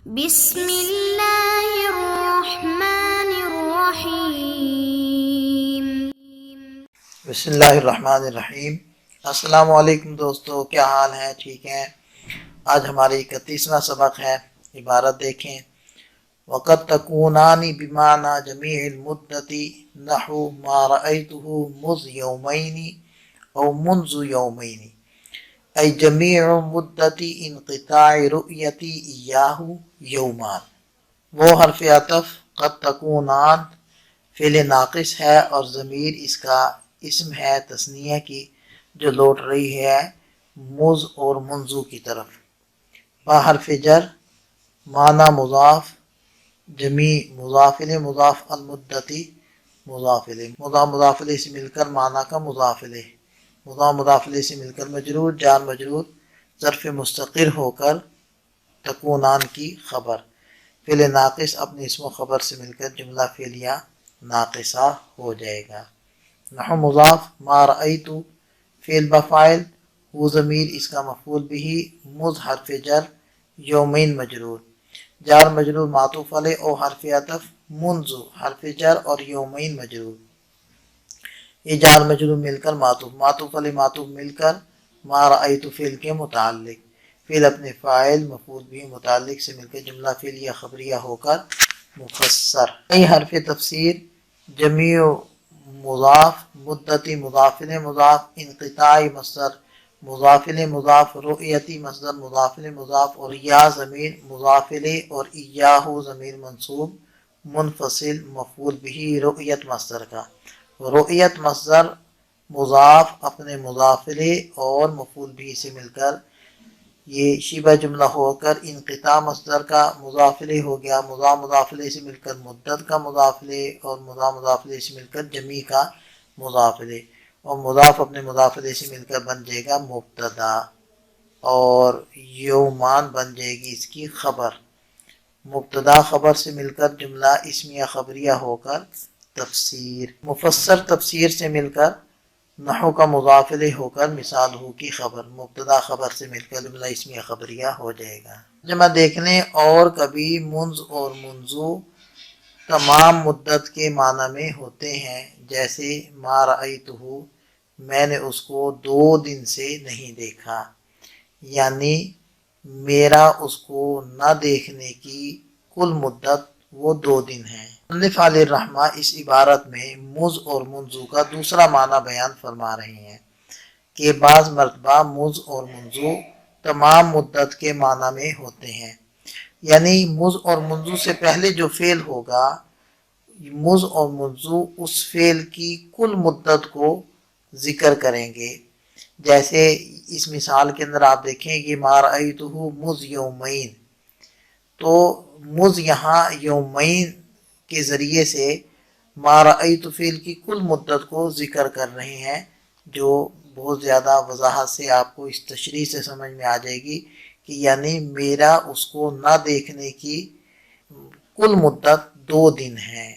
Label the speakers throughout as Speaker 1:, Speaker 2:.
Speaker 1: بسم اللہ الرحمن الرحیم۔
Speaker 2: بسم اللہ الرحمن الرحیم۔ السلام علیکم دوستو، کیا حال ہے؟ ٹھیک ہیں؟ آج ہماری 31واں سبق ہے۔ عبارت دیکھیں، وقد تکونانی بمعنی جمیع المدتی نحو ما رأیتہ مذ یومین او منذ یومین، ای جمیع مدتی انقطاع رؤیتی ایاہ یومان۔ وہ حرف عطف قد تکونان فعل ناقص ہے اور ضمیر اس کا اسم ہے تثنیہ کی جو لوٹ رہی ہے مذ اور منذ کی طرف۔ با حرف جر، معنی مضاف، جمیع مضاف الیہ، مضاف المدتی مضاف الیہ، مضاف الیہ سے مل کر معنی کا مضاف الیہ، مضاف الیہ سے مل کر مجرور، جار مجرور ظرف مستقر ہو کر تکونان کی خبر، فعل ناقص اپنے اسم و خبر سے مل کر جملہ فعلیہ ناقصہ ہو جائے گا۔ نحو مضاف، ما رأیت فعل بفاعل، وہ ضمیر اس کا مفعول بھی، مذ حرف جر، یومین مجرور، جار مجرور معطوف علیہ او حرف عطف، منذ حرف جر اور یومین مجرور، یہ جار مجرور مل کر معطوف علیہ معطوف مل کر ما رأیت فعل کے متعلق، فعل اپنے فاعل مفعول بھی متعلق سے مل کر جملہ فعلیہ خبریہ ہو کر مفسر۔ ای حرف تفسیر، جمیع مضاف، مدتی مضاف الیہ مضاف، انقطاعی مصدر مضاف الیہ مضاف، رؤیتی مصدر مضاف الیہ مضاف، اور یا ضمیر مضاف الیہ اور ایاہ ضمیر منصوب منفصل مفعول بھی رؤیت مصدر کا، رؤیت مصدر مضاف اپنے مضاف الیہ اور مفعول بھی سے مل کر یہ شبہ جملہ ہو کر انقطاع مصدر کا مضاف الیہ ہو گیا، مضاف الیہ سے مل کر مدت کا مضاف الیہ اور مضاف الیہ سے مل کر جمیع کا مضاف الیہ، اور مضاف اپنے مضاف الیہ سے مل کر بن جائے گا مبتدا، اور یومان بن جائے گی اس کی خبر، مبتدا خبر سے مل کر جملہ اسمیہ خبریہ ہو کر تفسیر، مفسر تفسیر سے مل کر نحو کا مضاف الیہ ہو کر مثال ہو کی خبر، مبتدا خبر سے مل کر جملہ اسمیہ خبریہ ہو جائے گا۔ جمع دیکھنے، اور کبھی منذ اور منذ تمام مدت کے معنی میں ہوتے ہیں، جیسے ما رأیتہ، میں نے اس کو 2 دن سے نہیں دیکھا، یعنی میرا اس کو نہ دیکھنے کی کل مدت وہ 2 دن ہے۔ مصنف علیہ الرحمہ اس عبارت میں مذ اور منذ کا دوسرا معنی بیان فرما رہے ہیں کہ بعض مرتبہ مذ اور منذ تمام مدت کے معنی میں ہوتے ہیں، یعنی مذ اور منذ سے پہلے جو فعل ہوگا، مذ اور منذ اس فعل کی کل مدت کو ذکر کریں گے، جیسے اس مثال کے اندر آپ دیکھیں یہ ما رأیتہ مذ یومین، تو مذ یہاں یومین کے ذریعے سے ما رأیت فعل کی کل مدت کو ذکر کر رہے ہیں، جو بہت زیادہ وضاحت سے آپ کو اس تشریح سے سمجھ میں آ جائے گی کہ یعنی میرا اس کو نہ دیکھنے کی کل مدت 2 دن ہے۔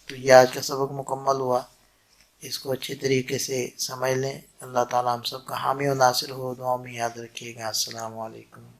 Speaker 2: تو یہ آج کا سبق مکمل ہوا، اس کو اچھے طریقے سے سمجھ لیں۔ اللہ تعالیٰ ہم سب کا حامی و ناصر ہو، دعاؤں میں یاد رکھیے گا۔ السلام علیکم۔